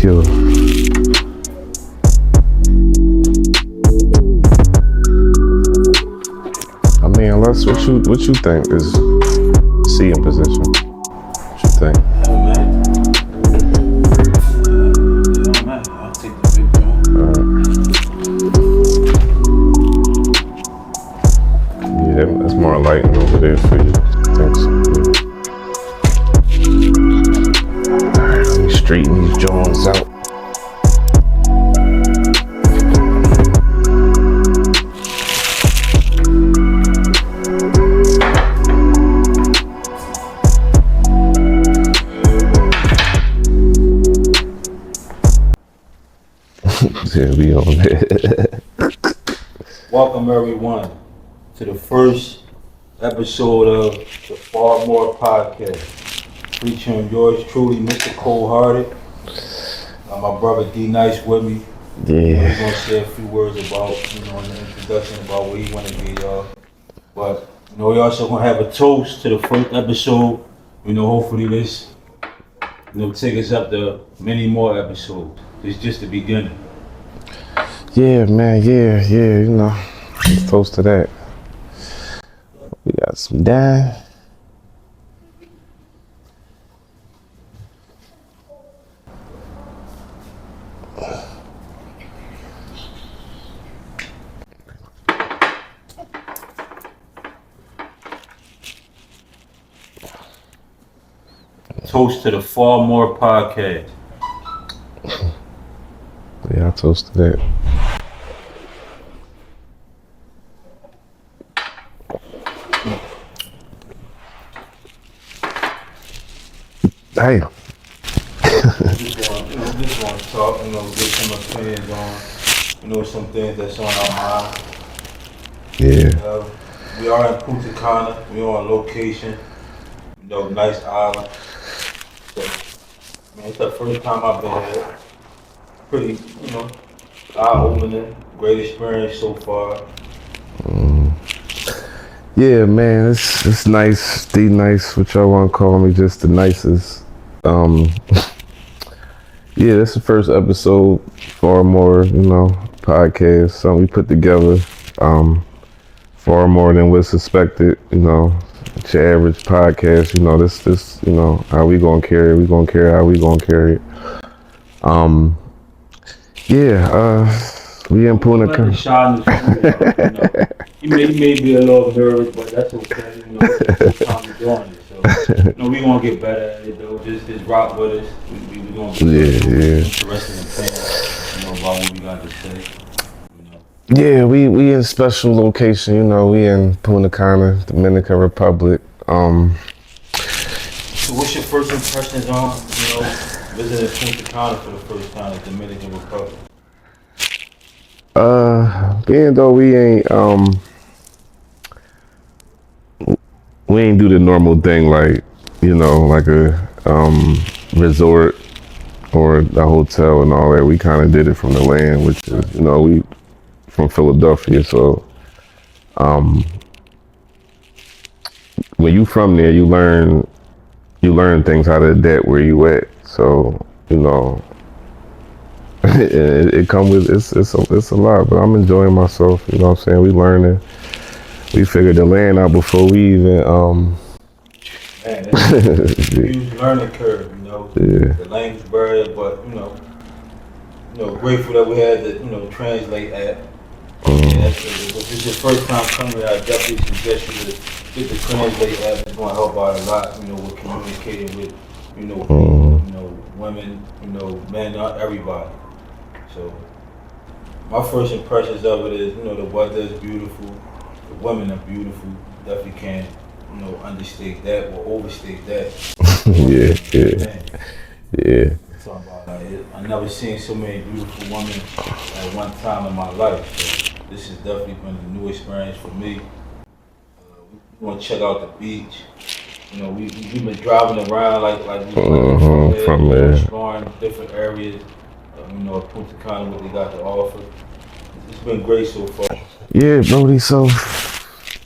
Yo. I mean, unless what you think is C in position? What you think? I'll take the big joint. Yeah, that's more enlightening over there for you. Thanks. Alright, let me straighten these joints out. Yeah, we on it. Welcome everyone to the first episode of the Far More Podcast, featuring yours truly, Mr. Cold Hearted. My brother D Nice with me. Yeah. He's gonna say a few words about, in the introduction about where he wanna be, y'all. But we also gonna have a toast to the first episode. Hopefully this, take us up to many more episodes. It's just the beginning. Yeah, man, yeah, let's toast to that. We got some dime. Toast to the Far More Podcast. Yeah, I toast to that. Hey. Just want to talk, get some opinions on, some things that's on our mind. Yeah. We are in CANA. We are on location. Nice island. So, it's the first time I've been here. Pretty, eye-opening. Great experience so far. Yeah, man, it's nice. D Nice, what y'all want to call me, just the nicest. Yeah, this is the first episode, Far More, podcast, something we put together, far more than what's expected, it's your average podcast, this, how we gonna carry it, how we gonna carry it. We in PUNTA. You may be a little nervous, but that's okay, it's the first time we're doing it, so, we gonna get better at it, though, just rock with us, we gonna be interested in things, about what we got to say, Yeah, we in special location, we in PUNTA, Dominican Republic. So what's your first impressions on, visiting PUNTA for the first time in Dominican Republic? Being though we ain't do the normal thing like a resort or the hotel and all that. We kind of did it from the land, which is we from Philadelphia, so when you from there, you learn things how to adapt where you at. So it come with it's a lot, but I'm enjoying myself. You know what I'm saying? We learning. We figured the land out before we even Man, it's a huge learning curve, Yeah. The language barrier, but grateful that we had the translate app. If it's your first time coming, I definitely suggest you to get the translate app. It's going to help out a lot. With communicating with women, men, not everybody. So my first impressions of it is, the weather is beautiful, the women are beautiful. Definitely can't, understate that or overstate that. Yeah. I never seen so many beautiful women at one time in my life. So this has definitely been a new experience for me. We want to check out the beach. We've been driving around like we from there, exploring different areas. PUNTA, what they got to offer. It's been great so far. Yeah, Brody. So,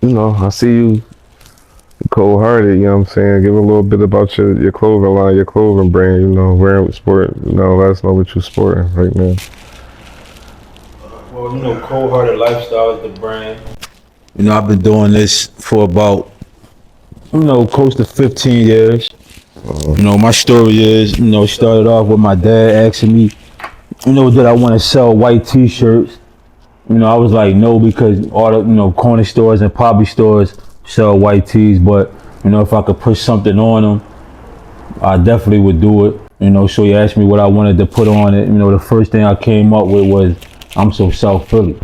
I see you Cold Hearted, you know what I'm saying? Give a little bit about your clothing line, your clothing brand, you know, wearing sport, you know, let us know what you're sporting right now. Well, you know, Cold Hearted Lifestyle is the brand. You know, I've been doing this for about, you know, close to 15 years. You know, my story is, you know, it started off with my dad asking me, you know, did I want to sell white t-shirts? You know, I was like, no, because all the, you know, corner stores and poppy stores sell white tees, but, you know, if I could put something on them, I definitely would do it. You know, so he asked me what I wanted to put on it. You know, the first thing I came up with was, I'm so South Philly.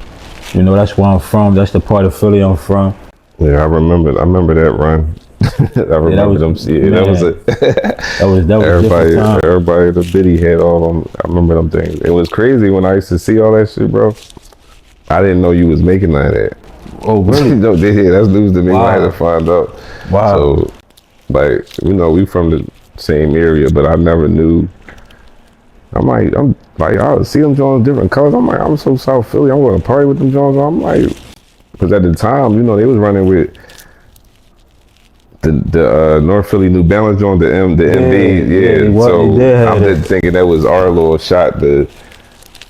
You know, that's where I'm from. That's the part of Philly I'm from. Yeah, I remember that run. I remember them. Yeah, that was it. That was everybody, the biddy had all them. I remember them things. It was crazy when I used to see all that shit, bro. I didn't know you was making none of that. Oh, really? No, yeah, that's news to me. Wow. I had to find out. Wow. So, like, you know, we from the same area, but I never knew. I'm like, I see them Jones different colors. I'm like, I'm so South Philly. I'm going to party with them Jones. I'm like, because at the time, you know, they was running with the North Philly New Balance Jones, the MB. Yeah. So I'm just thinking that was our little shot,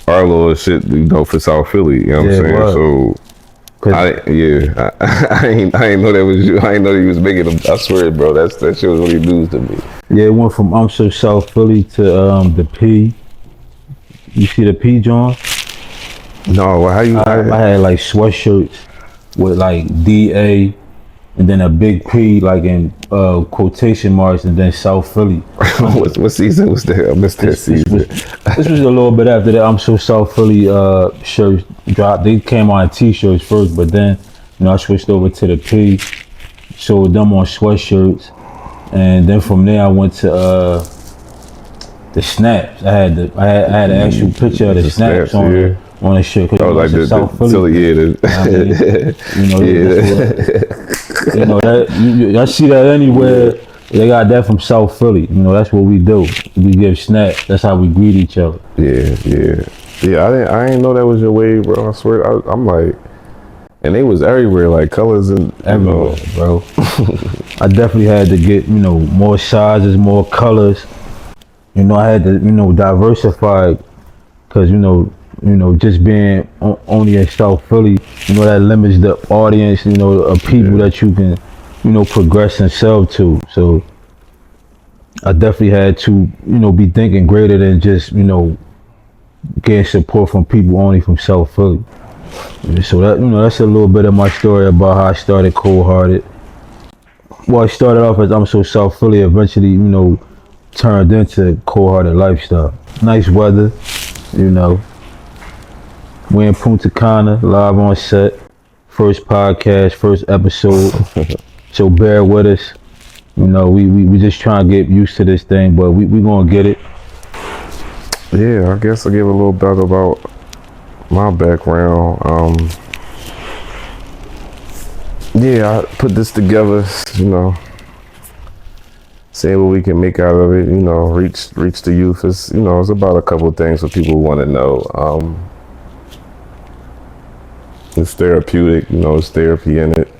our little shit, you know, for South Philly. You know what I'm saying? So. I ain't know that was you. I ain't know you was making them. I swear, bro, that shit was really news to me. Yeah, it went from I'm so South Philly to the P. You see the P, John? No, how you? I had like sweatshirts with like DA, and then a big P like in quotation marks, and then South Philly. What season was that? I missed that season. This was a little bit after that. I'm so South Philly shirts dropped. They came on t-shirts first, but then, you know, I switched over to the P, sold them on sweatshirts, and then from there I went to the snaps. I had an actual picture of the snaps on the shirt. Oh, like the South Philly. You know that I see that anywhere. They got that from South Philly. You know, that's what we do. We give snaps. That's how we greet each other. Yeah. I didn't know that was your way, bro. I swear. I'm like, and they was everywhere, like colors and everywhere, bro. I definitely had to get, you know, more sizes, more colors. You know, I had to, you know, diversify, because you know, just being only in South Philly, you know, that limits the audience, you know, of people that you can, you know, progress and sell to. So I definitely had to, you know, be thinking greater than just, you know, getting support from people only from South Philly. So that, you know, that's a little bit of my story about how I started Cold Hearted. Well, I started off as I'm so South Philly, eventually, you know, turned into Cold Hearted Lifestyle. Nice weather, you know. We're in PUNTA, CANA, live on set. First podcast, first episode. So bear with us. You know, we just trying to get used to this thing, but we gonna get it. Yeah, I guess I'll give a little bit about my background. Yeah, I put this together, you know, seeing what we can make out of it, you know, reach the youth. It's, you know, it's about a couple of things that people want to know. It's therapeutic, you know, it's therapy in it.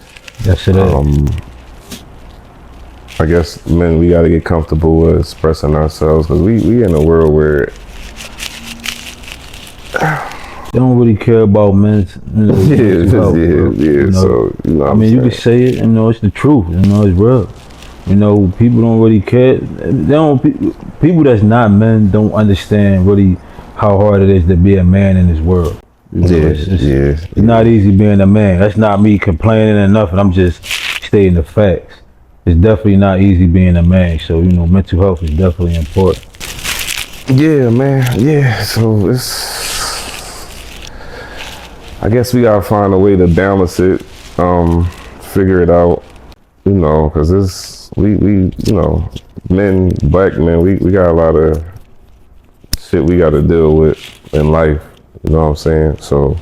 Yes, it is. I guess, men, we got to get comfortable with expressing ourselves, because we in a world where they don't really care about men's, you know, You know, so, you know, I mean, you can say it, you know, it's the truth, you know, it's real. You know, people don't really care. People that's not men don't understand really how hard it is to be a man in this world. You know, it's not easy being a man. That's not me complaining or nothing. I'm just stating the facts. It's definitely not easy being a man. So, you know, mental health is definitely important. Yeah, man. Yeah. So I guess we gotta find a way to balance it, figure it out, you know, because we you know, men, black men, we got a lot of shit we got to deal with in life. You know what I'm saying? So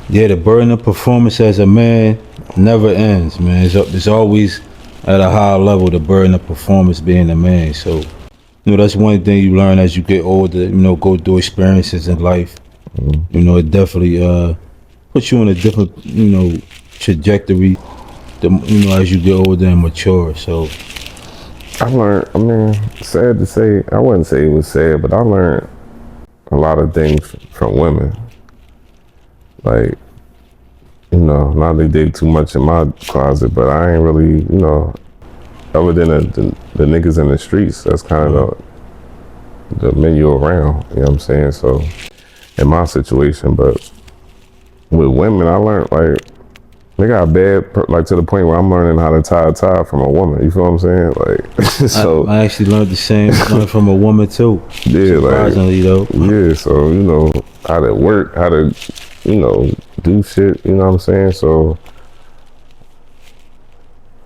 yeah, the burden of performance as a man never ends, man. It's always at a high level, the burden of performance being a man. So, you know, that's one thing you learn as you get older, you know, go through experiences in life. You know, it definitely puts you on a different, you know, trajectory as you get older and mature. So I learned, I mean, sad to say, I wouldn't say it was sad, but I learned a lot of things from women. Like, not they dig too much in my closet, but I ain't really, other than the niggas in the streets, that's kind of the menu around, you know what I'm saying? So, in my situation, but with women, I learned, like, they got bad, like, to the point where I'm learning how to tie a tie from a woman, you feel what I'm saying? Like, so. I actually learned the same learned from a woman too. Yeah, surprisingly though. Yeah, so, how to work, how to, do shit, you know what I'm saying? So,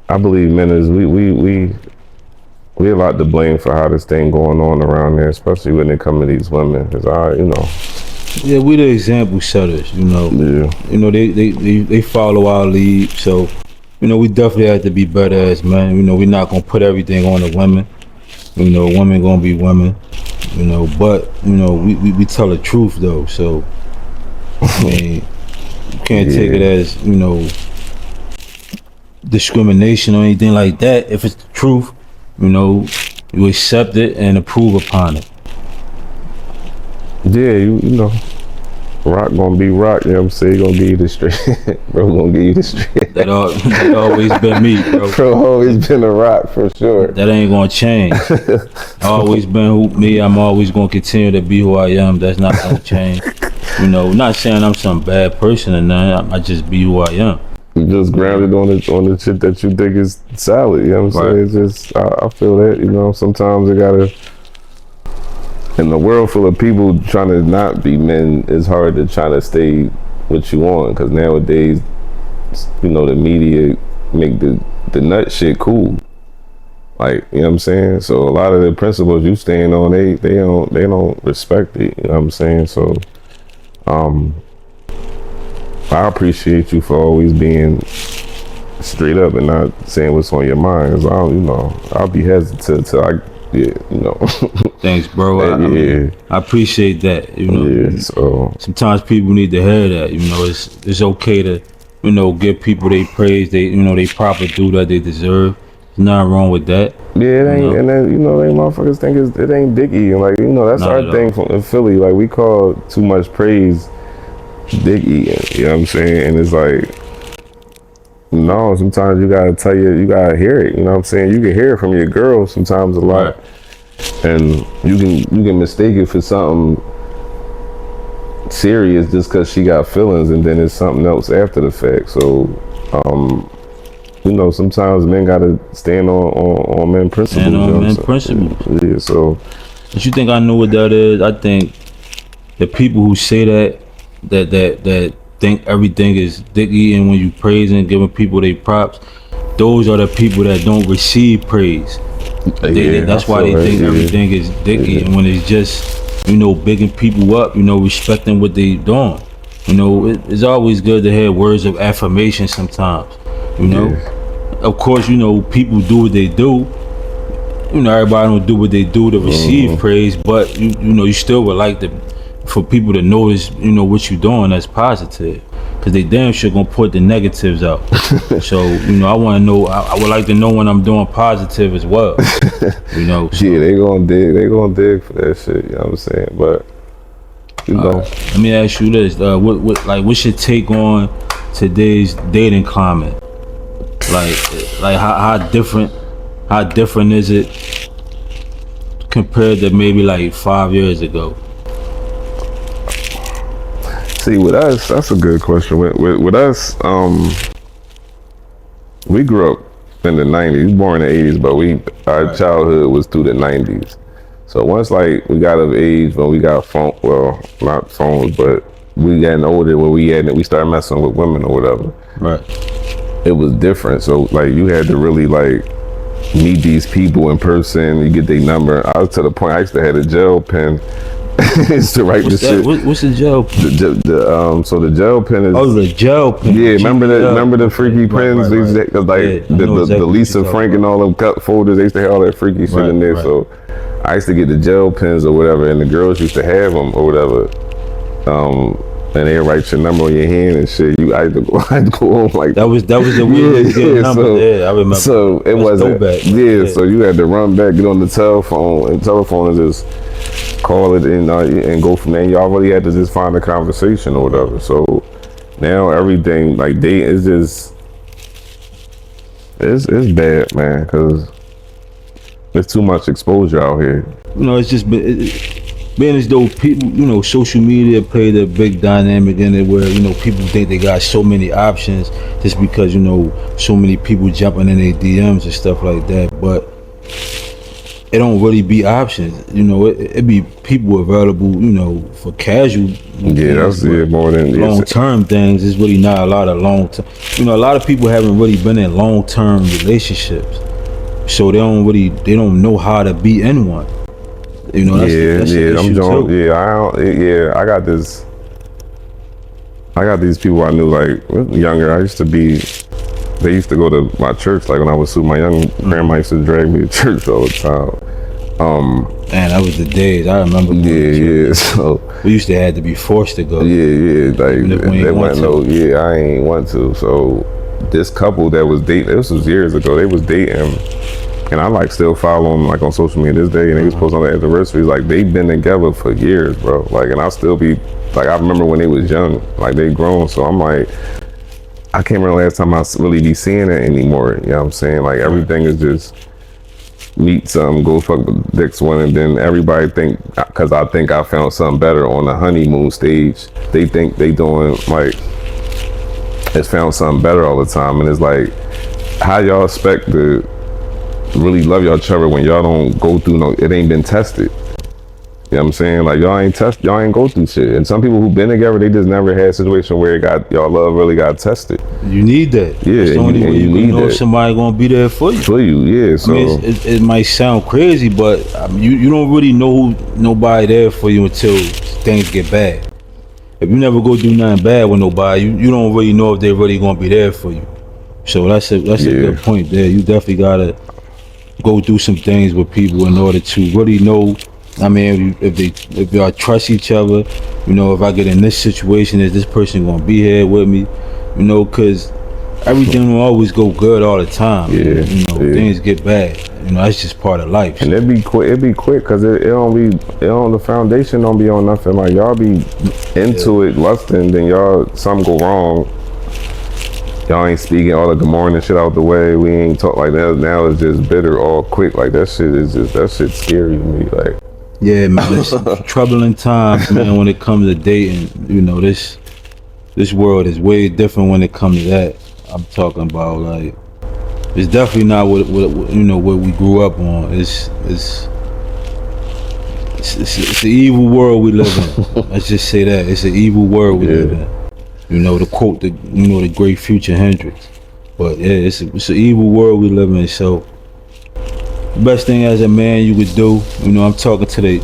I believe men is, we a lot to blame for how this thing going on around there, especially when it come to these women, because Yeah, we the example setters, Yeah. They follow our lead, so we definitely have to be better as men. We're not gonna put everything on the women. Women gonna be women. But we tell the truth though. So I mean, you can't take it as discrimination or anything like that. If it's the truth, you accept it and approve upon it. Yeah, rock gonna be rock, you know what I'm saying? He gonna give you the straight. Bro gonna give you the straight. That always been me, bro. Bro always been a rock for sure. That ain't gonna change. Always been me. I'm always gonna continue to be who I am. That's not gonna change. Not saying I'm some bad person or nothing. I just be who I am. You just grounded on the shit that you think is solid, you know what I'm saying? It's just, I feel that, sometimes it gotta, in the world full of people trying to not be men, it's hard to try to stay what you want, because nowadays, the media make the nut shit cool. Like, you know what I'm saying? So a lot of the principles you stand on, they don't respect it, you know what I'm saying? So, I appreciate you for always being straight up and not saying what's on your mind. 'Cause I'll be hesitant till Thanks, bro. I appreciate that. Yeah. So sometimes people need to hear that. It's okay to give people they praise, they proper due that they deserve. There's nothing wrong with that. Yeah, it ain't, and then they motherfuckers think it ain't Dicky, and like that's Not our thing in Philly. Like we call too much praise Dicky, you know what I'm saying? And it's like, no, sometimes you gotta hear it. You know what I'm saying? You can hear it from your girl sometimes a lot, and you can mistake it for something serious just because she got feelings, and then it's something else after the fact. So, sometimes men gotta stand on men principles. Stand on men principles. Yeah. So, but you think I know what that is? I think the people who say that think everything is dicky, and when you praise and giving people their props, those are the people that don't receive praise. That's why they think everything is dicky, and when it's just bigging people up, respecting what they doing. It's always good to hear words of affirmation sometimes. Of course, people do what they do. Everybody don't do what they do to receive praise, but you still would like for people to notice, what you're doing that's positive, because they damn sure gonna put the negatives out. So, I want to know. I would like to know when I'm doing positive as well. So. Yeah, they gonna dig for that shit. You know what I'm saying? But let me ask you this: what's your take on today's dating climate? Like how different is it compared to maybe like 5 years ago? See, with us, that's a good question. With us, we grew up in the 90s. We born in the 80s, but our childhood was through the 90s. So once we got of age, when we got not phones, but we getting older, where we started messing with women or whatever. Right. It was different. So you had to really meet these people in person. You get their number. I was to the point I used to have a gel pen. It's to write the shit. What's the gel pen? So the gel pen is. Oh, the gel pen. Yeah, remember the freaky pens? Right. The Lisa Frank and all them cut folders. They used to have all that freaky shit in there. Right. So I used to get the gel pens or whatever, and the girls used to have them or whatever. and they write your number on your hand and shit. I had to go home like that was the way we was getting numbers. So, yeah, I remember. So it wasn't. Yeah, so you had to run back, get on the telephone, and just call it and go from there. Y'all really had to just find a conversation or whatever. So now everything like dating is just it's bad, man, because there's too much exposure out here. You know, it's just being as though people, you know, social media played a big dynamic in it where, you know, people think they got so many options just because, you know, so many people jumping in their DMs and stuff like that. But it don't really be options. You know, it be people available, you know, for casual. Yeah, that's more than long-term things. There's really not a lot of long-term. You know, a lot of people haven't really been in long-term relationships, so they don't know how to be in one. You know, that's I got these people I knew like younger. They used to go to my church, like when I was my young grandma used to drag me to church all the time. Man, that was the days. I remember. Yeah. So we used to have to be forced to go. Yeah. Like they went I ain't want to. So this couple that was dating, this was years ago. They was dating, and I like still follow them like on social media this day. And they was posting on the anniversaries. Like they've been together for years, bro. Like, and I'll still be like, I remember when they was young. Like they grown. So I'm like, I can't remember last time I really be seeing it anymore. You know what I'm saying? Like everything is just meet some, go fuck with the next one, and then everybody think, because I think I found something better on the honeymoon stage, they think they doing like, it's found something better all the time. And it's like, how y'all expect to really love y'all other when y'all don't go through it ain't been tested. You know what I'm saying? Like y'all ain't go through shit. And some people who've been together, they just never had a situation where y'all love really got tested. You need that. Yeah, that's the only way you need know that. If somebody gonna be there for you. Yeah. So I mean, it might sound crazy, but you don't really know nobody there for you until things get bad. If you never go do nothing bad with nobody, you don't really know if they're really gonna be there for you. So that's a good point there. You definitely gotta go through some things with people in order to really know. I mean, if y'all trust each other, you know, if I get in this situation, is this person gonna be here with me? You know, cause everything will always go good all the time. Yeah, you know, things get bad. You know, that's just part of life. And it'd be quick, cause the foundation don't be on nothing. Like y'all be into it, lusting, then something go wrong. Y'all ain't speaking all the good morning shit out the way. We ain't talk like that. Now it's just bitter all quick. Like that shit's scary to me. Like. Yeah, man, it's troubling times, man, when it comes to dating. You know, this world is way different when it comes to that. I'm talking about, like, it's definitely not what you know, what we grew up on. It's an evil world we live in. Let's just say that. It's an evil world we live in. You know, to quote the great Future Hendrix. But yeah, it's an evil world we live in, so the best thing as a man you could do, you know, I'm talking to the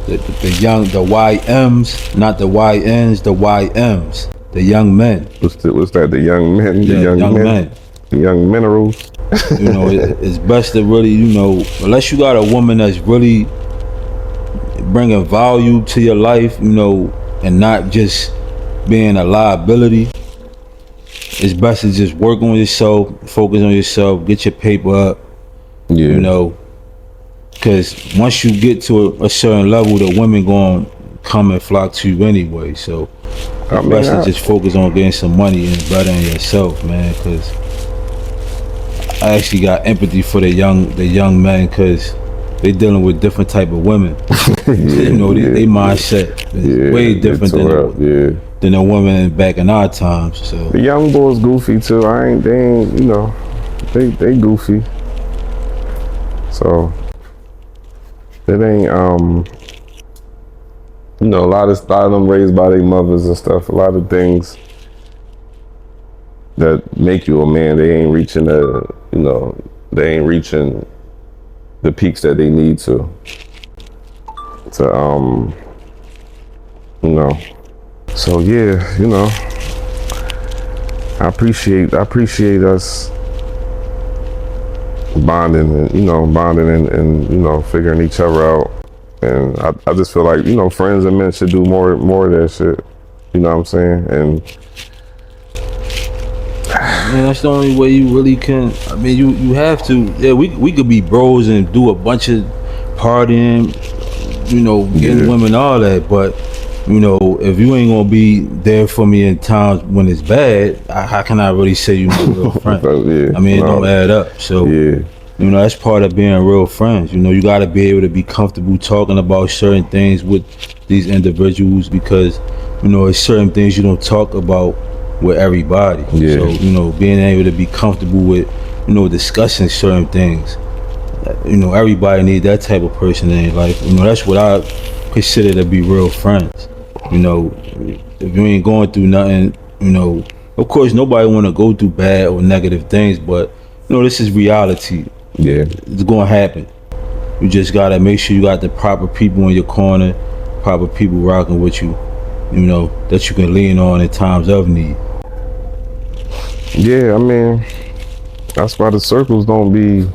YMs, not the YNs, the YMs, the young men. What's that? The young men, the young men, the young minerals. You know, it's best to really, you know, unless you got a woman that's really bringing value to your life, you know, and not just being a liability. It's best to just work on yourself, focus on yourself, get your paper up. Yeah. You know. Because once you get to a certain level, the women gonna come and flock to you anyway. So it's best to just focus on getting some money and bettering yourself, man. Because I actually got empathy for the young men, because they dealing with different type of women. You know, they mindset is way different than the women back in our times. So the young boys goofy too. They ain't, you know, they goofy. So. It ain't, you know, a lot of them raised by their mothers and stuff. A lot of things that make you a man, they ain't reaching the peaks that they need to, you know. So yeah, you know, I appreciate us bonding and you know figuring each other out, and I just feel like, you know, friends and men should do more of that shit. You know what I'm saying? And Man, that's the only way you really can. I mean, you have to. Yeah, we could be bros and do a bunch of partying, getting women, all that. But if you ain't gonna be there for me in times when it's bad, how can I really say you my real friend? I mean, it don't add up. So that's part of being real friends. You gotta be able to be comfortable talking about certain things with these individuals because it's certain things you don't talk about with everybody. So being able to be comfortable with discussing certain things. Everybody need that type of person in their life. That's what I consider to be real friends. If you ain't going through nothing, of course nobody want to go through bad or negative things, but this is reality. It's gonna happen. You just gotta make sure you got the proper people in your corner, proper people rocking with you, that you can lean on in times of need. Yeah, I mean, that's why the circles don't be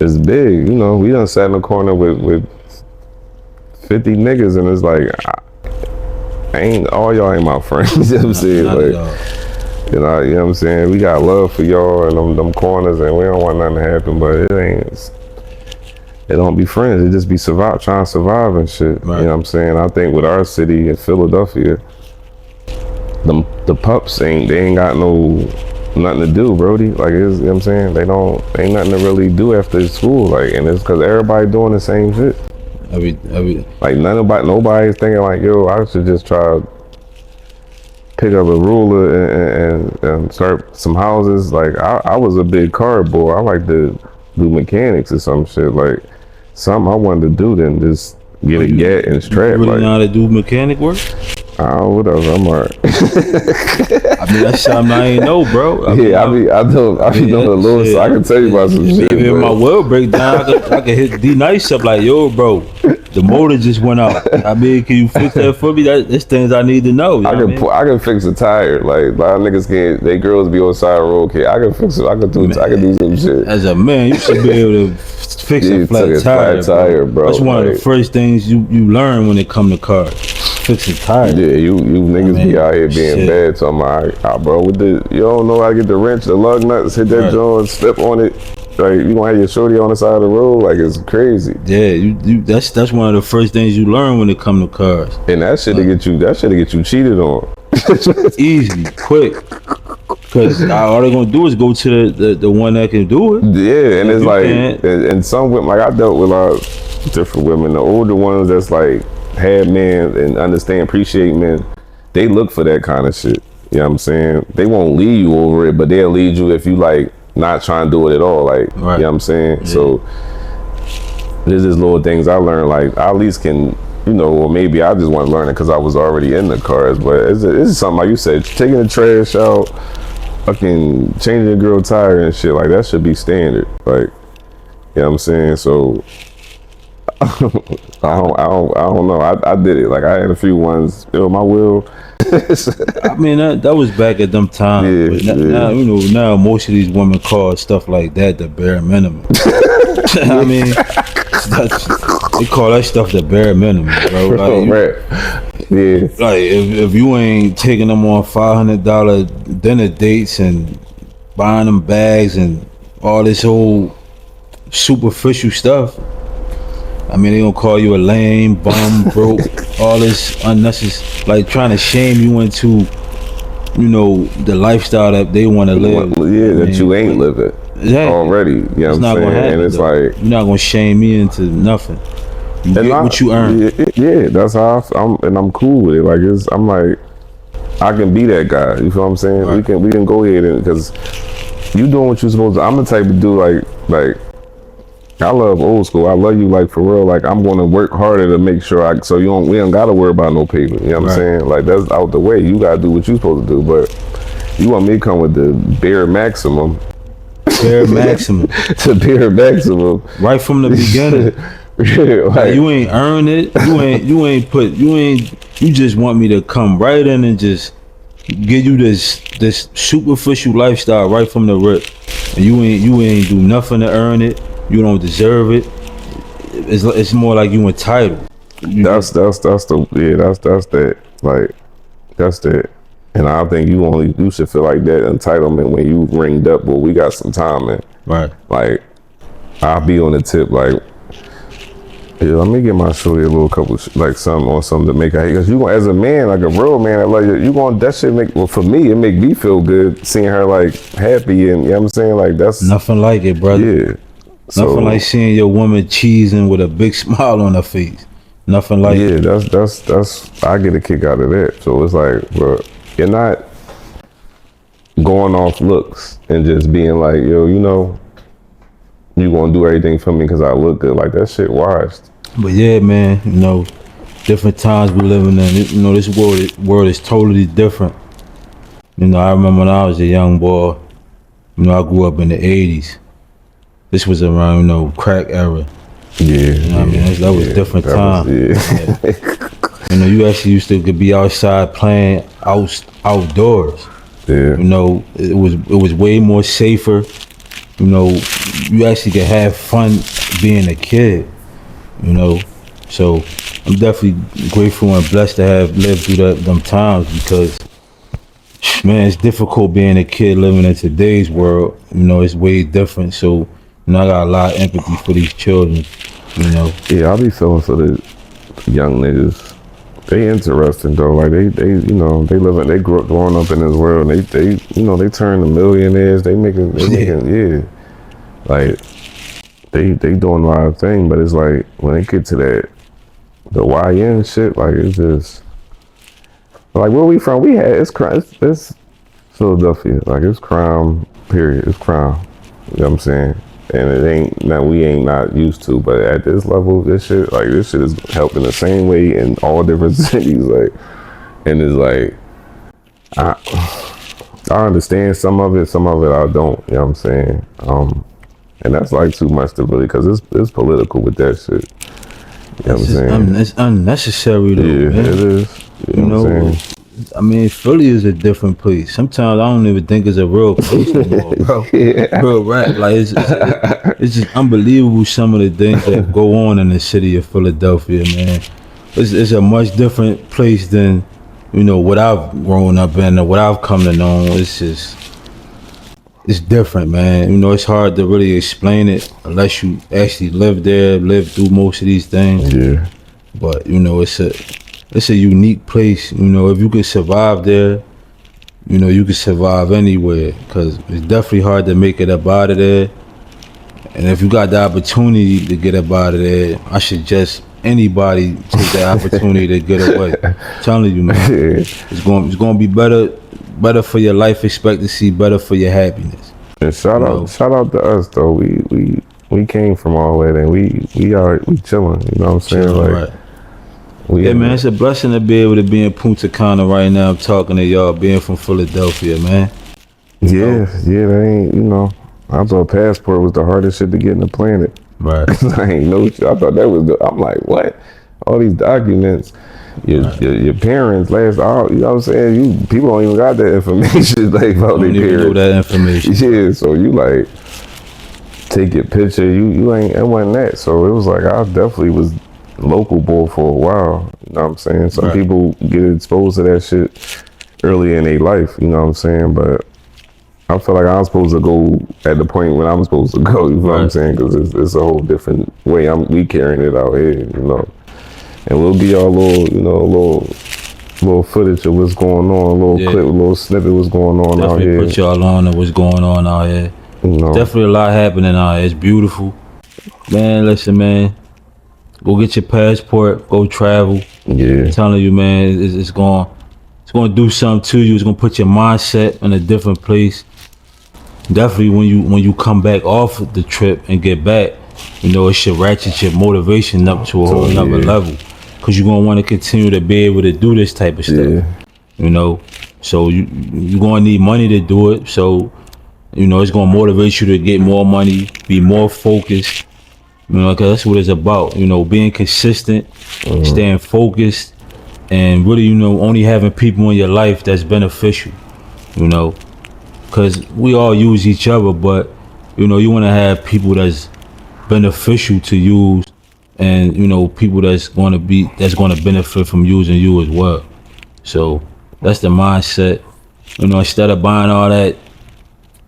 as big. We done sat in the corner with 50 niggas and it's like, all y'all ain't my friends. You know what I'm saying? You know what I'm saying? We got love for y'all and them corners and we don't want nothing to happen, but it don't be friends. It just be trying to survive and shit. Right. You know what I'm saying? I think with our city in Philadelphia, the pups ain't got nothing to do, Brody. Like, you know what I'm saying? Ain't nothing to really do after school. Like, and it's because everybody doing the same shit. Like, nobody's thinking like, yo, I should just try to pick up a ruler and start some houses. Like, I was a big car boy. I like to do mechanics or some shit. Like, something I wanted to do than just get a gat and strap. You really know how to do mechanic work? Whatever, I'm alright. I mean, that's something I ain't know, bro. I be doing a little, so I can tell you about some shit. If my wheel break down, I can hit D Nice up like, yo, bro, the motor just went out. I mean, can you fix that for me? That's things I need to know. I can fix a tire. Like, a lot of niggas can't. They girls be on side road. I can fix it. I can do some shit. As a man, you should be able to fix a flat tire, bro. That's one of the first things you learn when it come to cars. Fixing tires. Yeah, you niggas be out here being bad. So I'm like, bro, you don't know how to get the wrench, the lug nuts, hit that joint, step on it. Like, you gonna have your shorty on the side of the road, like, it's crazy. Yeah, that's one of the first things you learn when it come to cars. And that shit to get you cheated on. Easy, quick. Cause all they're gonna do is go to the one that can do it. Yeah, and it's like, and some women, like, I dealt with a lot of different women. The older ones that's like had men and appreciate men, they look for that kind of shit. You know what I'm saying? They won't lead you over it, but they'll lead you if you like not trying to do it at all. Like, you know what I'm saying? Yeah. So there's just little things I learned. Like, I at least can, or maybe I just want to learn it because I was already in the cars. But it's something like you said, taking the trash out, fucking changing a girl tire and shit. Like, that should be standard. Like, you know what I'm saying? So I don't know. I did it. Like, I had a few ones. My wheel. I mean, that was back at them times. Yeah, now, now most of these women call stuff like that the bare minimum. I mean, they call that stuff the bare minimum, bro. Like, like if you ain't taking them on $500 dinner dates and buying them bags and all this whole superficial stuff, I mean, they gonna call you a lame, bum, broke, all this unnecessary, like trying to shame you into, the lifestyle that they want to live. That you ain't living already. You know what I'm saying? And it's like, you're not gonna shame me into nothing. You get what you earn. Yeah, that's how I'm cool with it. Like, I'm like, I can be that guy. You feel what I'm saying? Right. We can go ahead and, because you doing what you're supposed to. I'm the type of dude like. I love old school. I love you, like, for real. Like, I'm gonna work harder to make sure we don't gotta worry about no paper. You know what I'm saying? Like, that's out the way. You gotta do what you're supposed to do. But you want me to come with the bare maximum. Bare maximum. The bare maximum. Right from the beginning. Like, you ain't earned it. You just want me to come right in and just give you this superficial lifestyle right from the rip. And you ain't do nothing to earn it. You don't deserve it. It's more like you entitled. That's that. Like, That's it. And I think you should feel like that entitlement when you ringed up. Well, we got some time, and Right. like I'll be on the tip, like, yeah, let me get my shorty a little couple, like something to make her, because you as a man, like a real man, like you going that shit make, well, for me, it make me feel good seeing her like happy, and you know what I'm saying, like that's Nothing like it, brother. yeah. Nothing like seeing your woman cheesing with a big smile on her face. Nothing like yeah, that's I get a kick out of that. So it's like, bro, you're not going off looks and just being like, yo, you know, you gonna do everything for me because I look good. Like that shit washed. But yeah, man, you know, different times we living in. You know, this world is totally different. You know, I remember when I was a young boy. You know, I grew up in the '80s. This was around, you know, crack era. Yeah, You know what I mean? That was different time. You know, you actually used to be outside playing outdoors. Yeah. You know, it was way more safer. You know, you actually could have fun being a kid. You know, so I'm definitely grateful and blessed to have lived through them times, because, man, it's difficult being a kid living in today's world. You know, it's way different. So, you know, I got a lot of empathy for these children. You know. Yeah, I be feeling for the young niggas. They interesting though. Like they you know, they grew up growing up in this world. And they you know, they turn to millionaires. They making yeah. Like they doing a lot of things, but it's like when they get to that the YN shit, like it's just like where we from. We had it's crime. It's Philadelphia. Like it's crime. Period. It's crime. You know what I'm saying? And it ain't that we ain't not used to, but at this level, this shit is helping the same way in all different cities. Like, and it's like I understand some of it I don't. You know what I'm saying? And that's like too much to really, because it's political with that shit. You know what I'm saying? It's unnecessary though. Yeah, man. it is. You know what I'm saying? I mean, Philly is a different place. Sometimes I don't even think it's a real place anymore, bro. Yeah. Real rap, like it's just unbelievable some of the things that go on in the city of Philadelphia, man. It's a much different place than, you know, what I've grown up in or what I've come to know. It's different, man. You know, it's hard to really explain it unless you actually live there, live through most of these things. Yeah. But you know, it's a unique place. You know, if you could survive there, you know, you could survive anywhere, because it's definitely hard to make it up out of there. And if you got the opportunity to get up out of there, I suggest anybody take the opportunity to get away. I'm telling you, man, it's going to be better for your life expectancy, better for your happiness. And shout out to us though. We came from all that, and we chilling. You know what I'm saying? Chilling, like. Right. Yeah, man, it's a blessing to be able to be in PUNTA, CANA right now, talking to y'all, being from Philadelphia, man. Yeah, that ain't, you know, I thought passport was the hardest shit to get in the planet. Right. I ain't know, I thought that was I'm like, what? All these documents, your parents, you know what I'm saying? People don't even got that information, like, about their parents. Know that information. Yeah, so you, like, take your picture, you ain't, it wasn't that. So it was like, I definitely was local boy for a while, you know what I'm saying? Some people get exposed to that shit early in their life, you know what I'm saying? But I feel like I'm supposed to go at the point when I'm supposed to go, you know what I'm saying? Because it's a whole different way we carrying it out here, you know? And we'll give y'all a little, you know, a little footage of what's going on, a little clip, a little snippet of what's going on out here. Definitely put y'all on to what's going on out here. You know. Definitely a lot happening out here. It's beautiful. Man, listen, man. Go get your passport. Go travel. Yeah. I'm telling you, man, it's going to do something to you. It's going to put your mindset in a different place. Definitely when you come back off the trip and get back, you know, it should ratchet your motivation up to a whole nother level. Because you're going to want to continue to be able to do this type of stuff. Yeah. You know, so you're going to need money to do it. So, you know, it's going to motivate you to get more money, be more focused. You know, because that's what it's about. You know, being consistent, staying focused, and really, you know, only having people in your life that's beneficial. You know, because we all use each other, but, you know, you want to have people that's beneficial to use, and, you know, people that's going to benefit from using you as well. So That's the mindset. You know, instead of buying all that,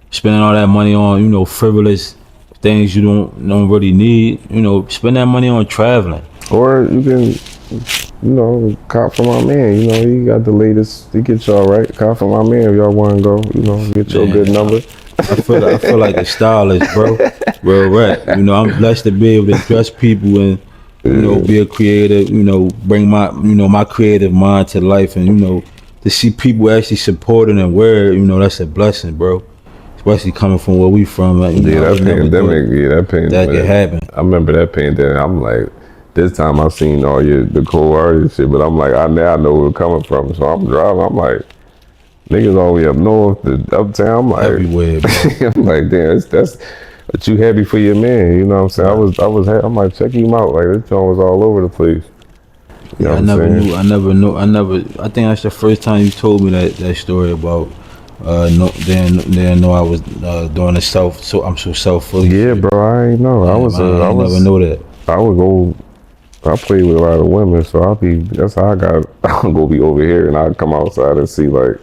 spending all that money on, you know, frivolous things you don't really need. You know, spend that money on traveling. Or you can, you know, cop from my man. You know, he got the latest. He get y'all right. Cop from my man if y'all want to go. You know, get your good number. I feel like a stylist, bro. Real rap. You know, I'm blessed to be able to dress people and, you know, be a creative. You know, bring my creative mind to life, and you know, to see people actually supporting and wear it, you know, that's a blessing, bro. Especially coming from where we from. Like, you know, That pandemic. That could happen. I remember that pandemic. I'm like, this time I seen all the cool artist shit, but I'm like, now I know where it's coming from. So I'm driving. I'm like, niggas all the way up north, the uptown. I'm like, everywhere, bro. I'm like, damn, that's. But you happy for your man, you know what I'm saying? Right. I'm like, check him out. Like, this joint was all over the place. You know I think that's the first time you told me that story about they didn't know I was doing the I'm so self-fully. Yeah, bro, I ain't know. Yeah, I never know that. I play with a lot of women, so that's how I'll go be over here and I'll come outside and see like,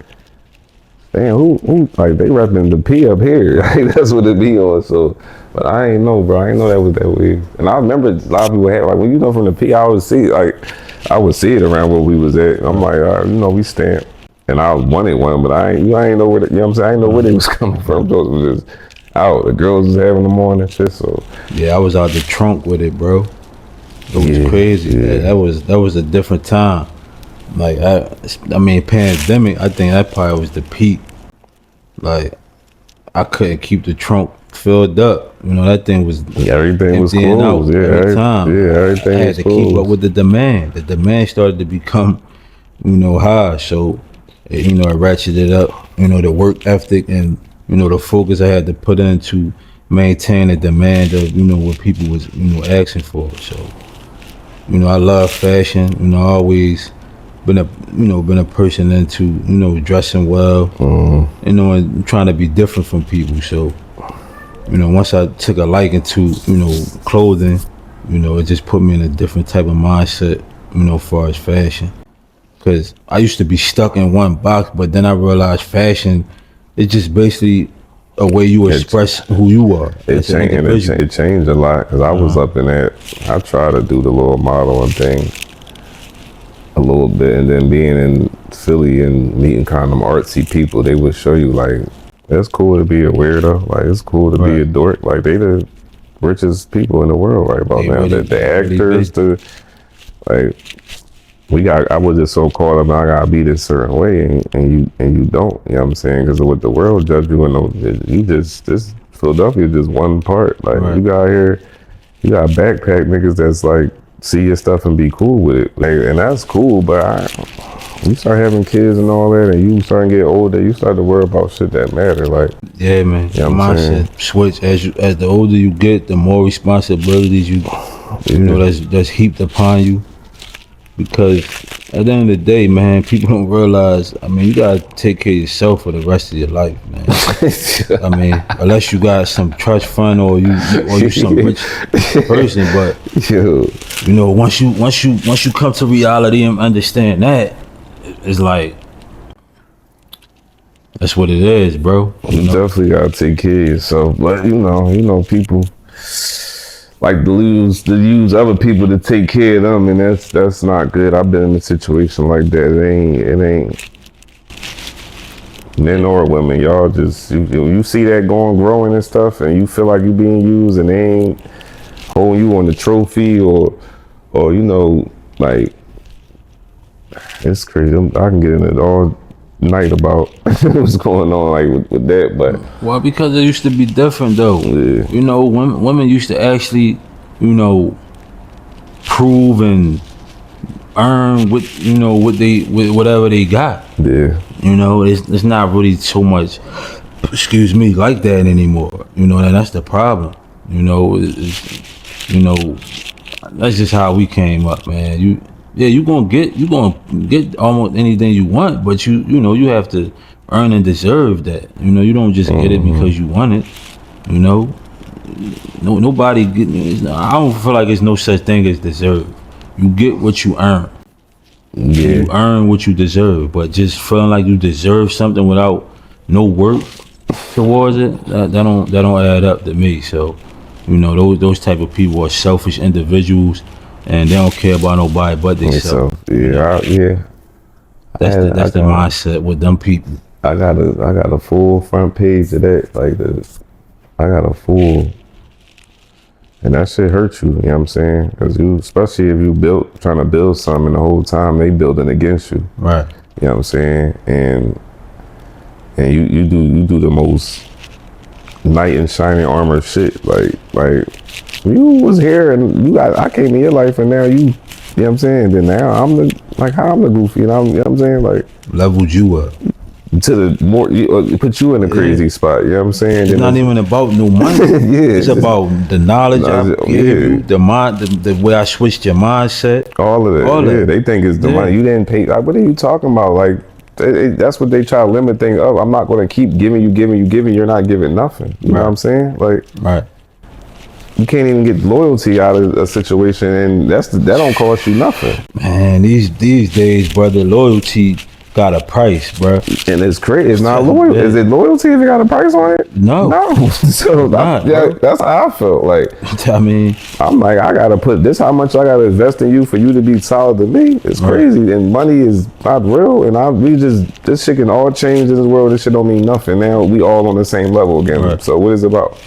damn, who like they repping the P up here. Like, that's what it be on. So, but I ain't know, bro. I ain't know that was that way. And I remember a lot of people had like when you know from the P, I would see it around where we was at. And I'm like, you know, we stamped. And I wanted one, but I ain't know where. You know what I'm saying? I ain't know where they was coming from. So it was just out. The girls was having them on and shit. So yeah, I was out the trunk with it, bro. It was crazy. Yeah. That was a different time. Like I mean, pandemic. I think that probably was the peak. Like I couldn't keep the trunk filled up. You know, that thing was everything was closed. Every time. Everything I had to keep up with the demand. The demand started to become, you know, high. So, you know, I ratcheted up. You know, the work ethic and you know the focus I had to put into maintain the demand of you know what people was you know asking for. So, you know, I love fashion. You know, I always been a person into you know dressing well, you know, and trying to be different from people. So, you know, once I took a liking to you know clothing, you know, it just put me in a different type of mindset, you know, as far as fashion. Cause I used to be stuck in one box, but then I realized fashion is just basically a way you express who you are. It changed a lot. Cause I was up in that. I tried to do the little modeling thing a little bit, and then being in Philly and meeting kind of them artsy people, they would show you like it's cool to be a weirdo, like it's cool to be a dork, like they the richest people in the world right about now. Really, the actors, really I was just so caught up, I gotta be this certain way, and you don't, you know what I'm saying? Because of what the world judge you, and this Philadelphia is just one part. Like you got here, you got backpack niggas that's like see your stuff and be cool with it, like, and that's cool. But you start having kids and all that, and you start to get older, you start to worry about shit that matter. Like yeah, man, your mindset switch as the older you get, the more responsibilities you know that's heaped upon you. Because at the end of the day, man, people don't realize. I mean, you gotta take care of yourself for the rest of your life, man. I mean, unless you got some trust fund or you some rich person, but you know, once you come to reality and understand that, it's like that's what it is, bro. You definitely gotta take care of yourself, but you know, people like to use other people to take care of them, and that's not good. I've been in a situation like that. It ain't men or women. Y'all just you see that growing and stuff, and you feel like you being used, and they ain't holding you on the trophy or you know, like it's crazy. I can get into it all night about what's going on like with that, but well, because it used to be different though. Yeah. You know, women used to actually, you know, prove and earn whatever they got. Yeah. You know, it's not really so much, excuse me, like that anymore. You know, and that's the problem. You know, you know, that's just how we came up, man. You gonna get almost anything you want, but you know you have to earn and deserve that. You know, you don't just get it because you want it. You know, nobody I don't feel like there's no such thing as deserve. You get what you earn. Yeah. You earn what you deserve, but just feeling like you deserve something without no work towards it, that don't add up to me. So, those type of people are selfish individuals, and they don't care about nobody but themselves. So yeah, That's the mindset with them people. I got a full front page of that. Like I got a full, and that shit hurt you. You know what I'm saying? Because especially if you trying to build something, the whole time they building against you. Right. You know what I'm saying? And you do the most knight in shining armor shit. Like you was here and I came in your life and now you know what I'm saying? Then now I'm the goofy, and you know what I'm saying? Like Leveled you up. to the more put you in a crazy spot. You know what I'm saying? It's not even about no money. Yeah, It's about the knowledge I gave you, the mind, the way I switched your mindset. all of that. They think it's the money. You didn't pay. Like, what are you talking about? Like that's what they try to limit things up. I'm not going to keep giving you. You're not giving nothing. You know what I'm saying? Like, right. You can't even get loyalty out of a situation, and that don't cost you nothing. Man, these days, brother, loyalty got a price, bro. And it's crazy. It's not loyal. Is it loyalty if you got a price on it? No. So that's how I felt. Like, I mean, I'm like, I gotta put this. How much I gotta invest in you for you to be solid to me? It's crazy. And money is not real. And this shit can all change in this world. This shit don't mean nothing. Now we all on the same level again. Right. So what is it about?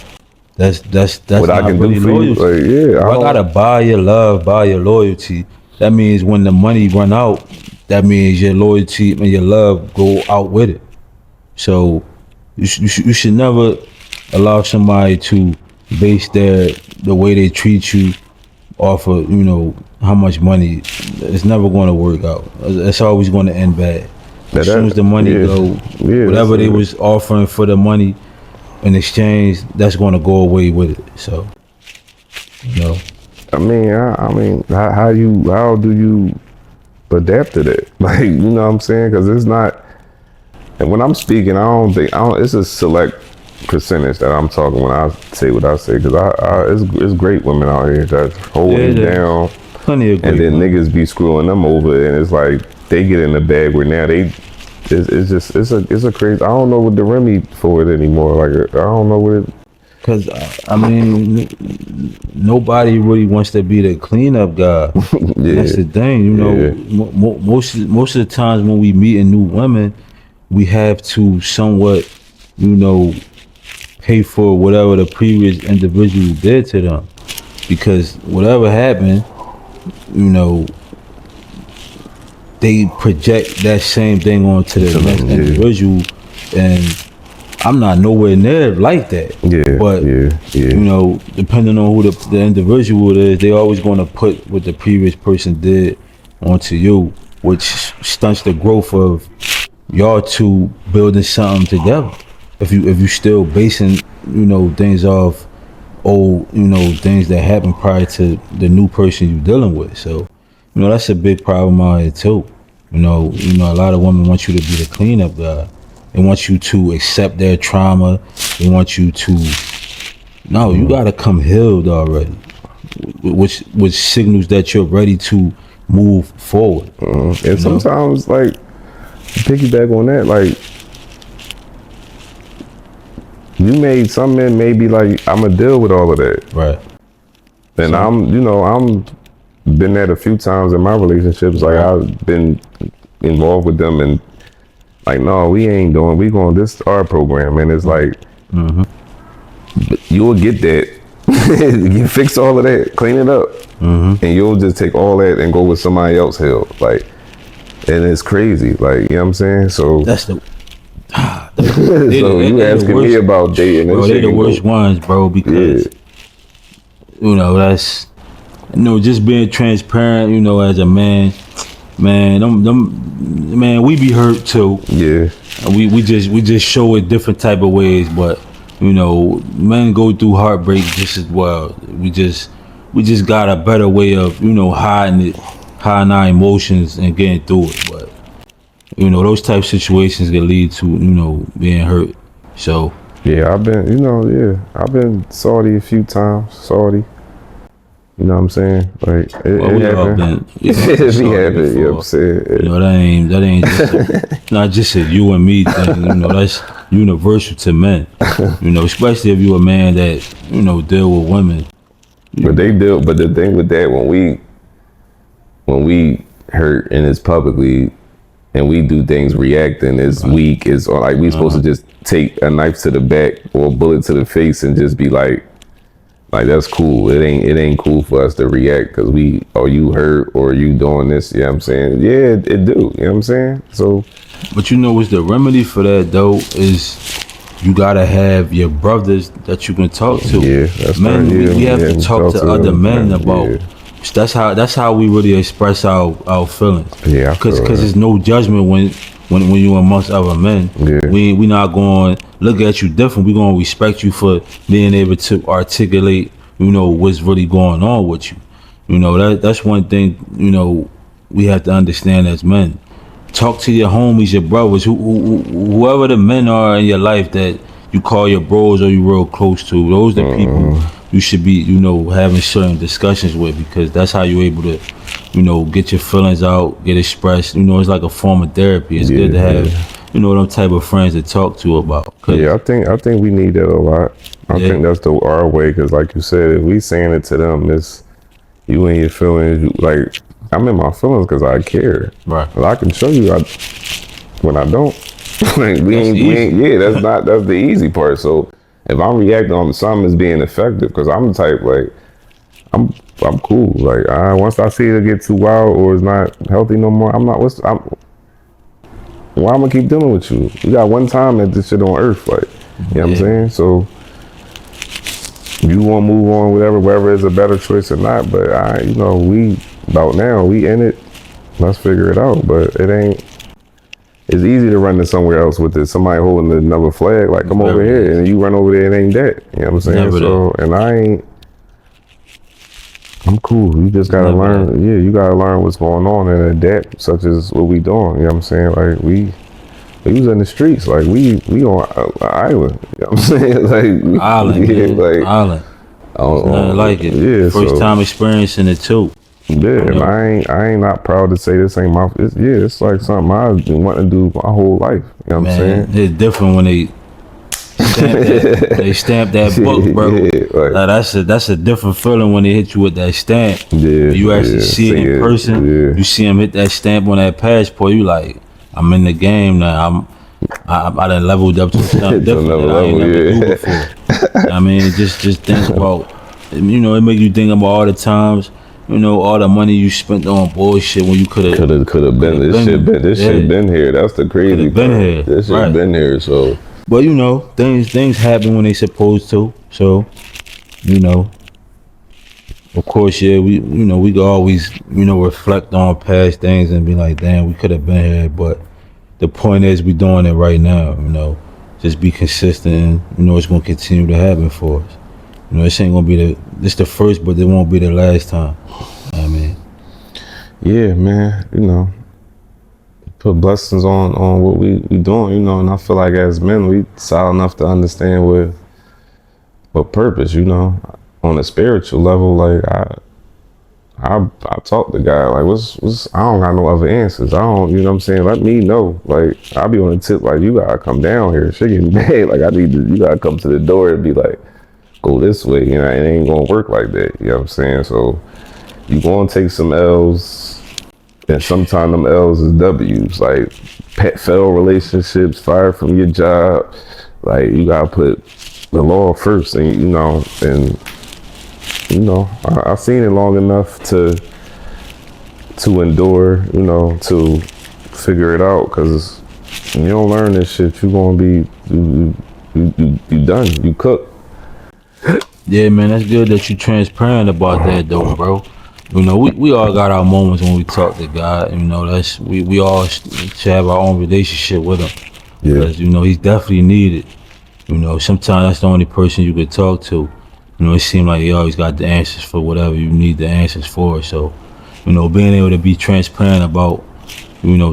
That's what I can do for you. Like, I gotta buy your love, buy your loyalty. That means when the money run out, that means your loyalty and your love go out with it. So you should never allow somebody to base the way they treat you off of how much money. It's never going to work out. It's always going to end bad. As soon as the money go, whatever they was offering for the money in exchange, that's going to go away with it. So, I mean, how do you adapt to that? Like, you know what I'm saying? Because it's not. And when I'm speaking, it's a select percentage that I'm talking when I say what I say. Because it's great women out here that's holding down. Plenty of great and then women. niggas be screwing them over, and it's like they get in the bag where now it's a crazy. I don't know what the remedy for it anymore. Like, I don't know what it. Cause I mean, nobody really wants to be the cleanup guy. That's the thing, most of the times when we meet new women, we have to somewhat, pay for whatever the previous individual did to them, because whatever happened, they project that same thing onto the next individual, and I'm not nowhere near like that. But depending on who the individual is, they always going to put what the previous person did onto you, which stunts the growth of y'all two building something together. If you still basing things off old things that happened prior to the new person you're dealing with. So that's a big problem out here too. A lot of women want you to be the cleanup guy. They want you to accept their trauma. They want you to. No, you gotta come healed already, which signals that you're ready to move forward. And sometimes, like, piggyback on that, like, some men may be like, I'm gonna deal with all of that, right? And I'm been there a few times in my relationships. Like, I've been involved with them and. Like, no, we ain't doing. We going this our program, and it's like you'll get that. You fix all of that, clean it up, and you'll just take all that and go with somebody else. Hell, like, and it's crazy. Like, you know what I'm saying? So that's the. So you asking me about dating? Bro, they're the worst ones, bro. Because that's just being transparent. As a man. Man, we be hurt too. Yeah. We just show it different type of ways, but men go through heartbreak just as well. We just got a better way of hiding our emotions and getting through it. But those type of situations can lead to being hurt. So yeah, I've been salty a few times. Salty. You know what I'm saying? Like Well, it we all happened. been, It been be sorry happening. You know what I'm before. saying? You know, that ain't just not just a you and me thing. You know, that's universal to men. You know, especially if you a man that deal with women. You But they know, do. But the thing with that, when we hurt and it's publicly, and we do things reacting is right? weak, is or like we supposed to just take a knife to the back or a bullet to the face and just be like that's cool. It ain't cool for us to react because you hurt or you doing this. You know what I'm saying? Yeah, it do. You know what I'm saying? So But you know what's the remedy for that though is you gotta have your brothers that you can talk to. yeah, that's right. Men, Yeah, we have to we talk to other them, men man. about. That's how we really express our feelings. Yeah, I feel Cause that. there's no judgment when you amongst other men. Yeah. We not going to look at you different. We gonna respect you for being able to articulate what's really going on with you. That's one thing we have to understand as men. Talk to your homies, your brothers, whoever the men are in your life that you call your bros or you real close to. Those the people you should be, having certain discussions with because that's how you're able to, get your feelings out, get expressed. It's like a form of therapy. It's good to have, them type of friends to talk to about. Yeah, I think we need that a lot. I Yeah. think that's our way because, like you said, if we saying it to them, it's you and your feelings. Like I'm in my feelings because I care. Right. Well, I can show you when I don't. Like we That's ain't. easy. Yeah, that's the easy part. So if I'm reacting on something as being effective, because I'm the type like I'm cool. Like once I see it get too wild or it's not healthy no more, I'm not. Why I'm gonna keep dealing with you? You got one time at this shit on earth, like you know what I'm saying. So you want to move on, whether it's a better choice or not. But we about now, we in it. Let's figure it out. But it ain't. It's easy to run to somewhere else with it. Somebody holding another flag, like come over here, and you run over there. It ain't that. You know what I'm saying? Never So, and I ain't. I'm cool. You just gotta learn. that. Yeah, you gotta learn what's going on and adapt, such as what we doing. You know what I'm saying? Like we was in the streets, like we on an island. You know what I'm saying? Like Island, yeah, man. like Island. Nothing like it. Yeah, First so, time experiencing it too. Yeah, and I ain't not proud to say this ain't my. It's like something I've been wanting to do my whole life. You know what I'm saying? It's different when they stamp that book, bro. Yeah, like, that's a different feeling when they hit you with that stamp. Yeah, You actually see it in person. Yeah. You see them hit that stamp on that passport. You like, I'm in the game now. I done leveled up to something different that I ain't never do before. I mean, just think about, it make you think about all the times, all the money you spent on bullshit when you could have been this shit been here. That's the crazy part. Been here. This shit been here. So, but things happen when they supposed to. So, of course, yeah, we we could always reflect on past things and be like, damn, we could have been here. But the point is, we doing it right now. Just be consistent, and it's gonna continue to happen for us. This ain't gonna be this the first, but it won't be the last time. I mean, yeah, man, put blessings on what we doing, and I feel like as men, we solid enough to understand what purpose, on a spiritual level. Like I talk to God, like what's I don't got no other answers. I don't, you know what I'm saying? Let me know. Like I'll be on the tip, like you gotta come down here. Shit getting bad. Like you gotta come to the door and be like, go this way. It ain't gonna work like that. You know what I'm saying? So you gonna take some L's, and sometimes them L's is W's. Like failed relationships, fired from your job. Like you gotta put the law first, and I've seen it long enough to endure, to figure it out. Because you don't learn this shit, you gonna be you done. You cook. yeah, man, that's good that you transparent about that, though, bro. We all got our moments when we talk to God. That's we all should have our own relationship with Him. Yeah. Because He's definitely needed. Sometimes that's the only person you could talk to. It seems like you always got the answers for whatever you need the answers for. So, being able to be transparent about,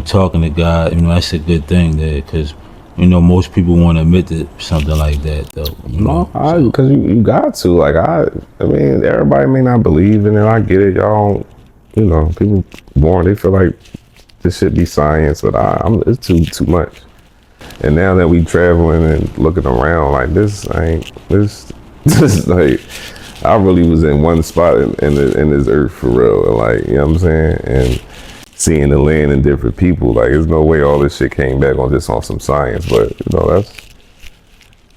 talking to God, that's a good thing there. Because, most people want to admit to something like that, though. No, because you got to. Like, I mean, everybody may not believe in it. I get it. Y'all don't, people born, they feel like this should be science, but it's too much. And now that we traveling and looking around, like, this is like, I really was in one spot in this earth for real. And like, you know what I'm saying? And seeing the land and different people, like, there's no way all this shit came back on some science. But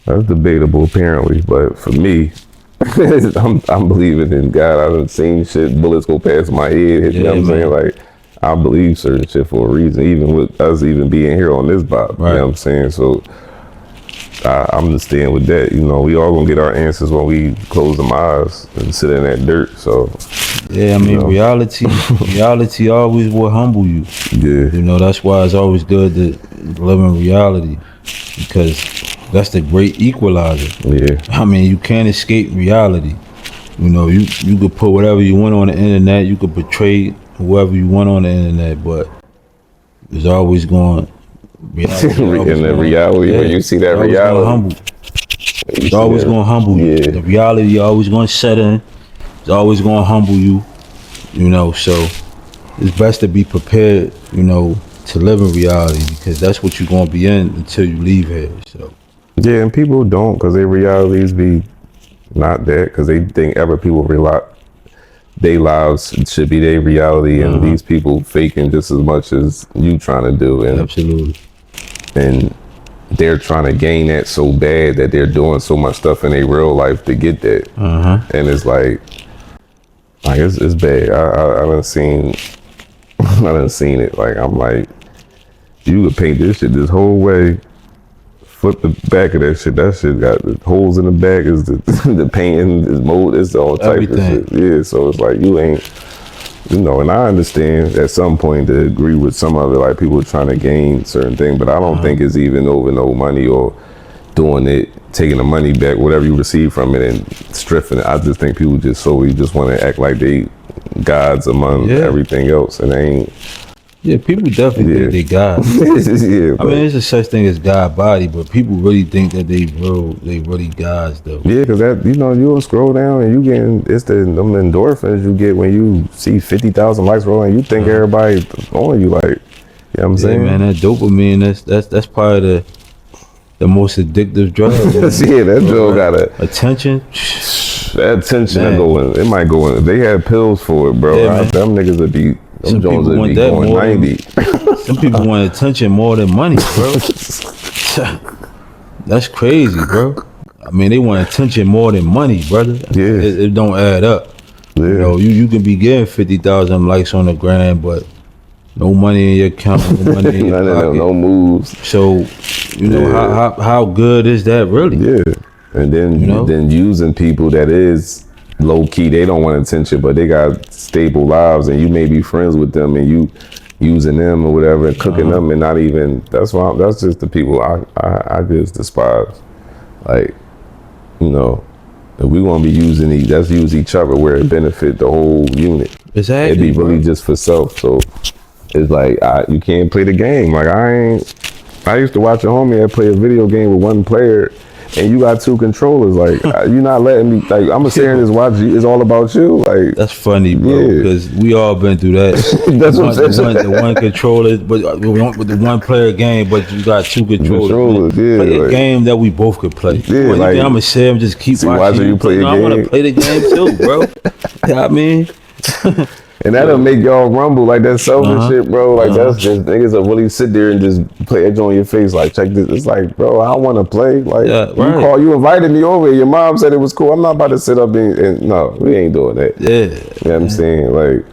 that's debatable apparently. But for me, I'm believing in God. I done seen shit, bullets go past my head. You know what I'm saying? Like, I believe certain shit for a reason, even with us even being here on this bot. Right. You know what I'm saying? So I'm just staying with that. We all gonna get our answers when we close them eyes and sit in that dirt. So yeah, I mean, reality always will humble you. Yeah. That's why it's always good to live in reality, because that's the great equalizer. Yeah. I mean, you can't escape reality. You could put whatever you want on the internet, you could portray whoever you want on the internet, but there's always going reality, when you see that reality, it's always going to humble you. Yeah. The reality always going to set in. It's always going to humble you. So it's best to be prepared, to live in reality, because that's what you're going to be in until you leave here. So yeah, and people don't, because their realities be not that, because they think other people their lives should be their reality, and these people faking just as much as you trying to do. And absolutely. And they're trying to gain that so bad that they're doing so much stuff in their real life to get that. And it's like it's bad. I done seen it. Like, I'm like, you could paint this shit this whole way, flip the back of that shit. That shit got the holes in the back. Is the painting, is mold, it's all type of shit. Yeah, so it's like you ain't, and I understand at some point to agree with some of it, like people trying to gain certain things, but I don't think it's even over no money or doing it, taking the money back, whatever you receive from it, and stripping it. I just think people just want to act like they gods among everything else, and they ain't. Yeah, people definitely think they God. I mean, there's a such thing as God body, but people really think that they really gods though. Yeah, because that, you'll scroll down and you getting, it's them endorphins you get when you see 50,000 likes rolling. You think everybody on you, like, you know what I'm saying? Man, that dopamine, that's probably the most addictive drug. Yeah, that drug got attention. That attention, it might go in. They had pills for it, bro. Yeah, them niggas would be. Some people want that more 90. Some people want attention more than money, bro. That's crazy, bro. I mean, they want attention more than money, brother. Yeah. It don't add up. Yeah. You can be getting 50,000 likes on the gram, but no money in your account, no money in your pocket. No moves. So, how good is that really? Yeah. And then using people that is low key, they don't want attention, but they got stable lives, and you may be friends with them, and you using them or whatever, and cooking them, and not even. That's just the people I just despise. Like, if we want to be using let's use each other where it benefit the whole unit. Exactly. It'd be really just for self. So it's like you can't play the game. Like, I used to watch a homie that play a video game with one player, and you got two controllers. Like, you're not letting me. Like, I'm gonna sit here and just watch you. It's all about you. Like, that's funny, bro. Because we all been through that. That's what I'm saying. The one controller, but with the one player game, but you got two controllers. Play a game that we both could play. Yeah, like, I'm gonna sit and just keep watching you play a game. I want to play the game too, bro. You know what I mean? And that'll make y'all rumble, like that selfish shit, bro. Like, that's just niggas will really sit there and just play edge on your face, like, check this. It's like, bro, I want to play. Like, you invited me over. Your mom said it was cool. I'm not about to sit up and no, we ain't doing that. Yeah, you know what I'm saying? Like,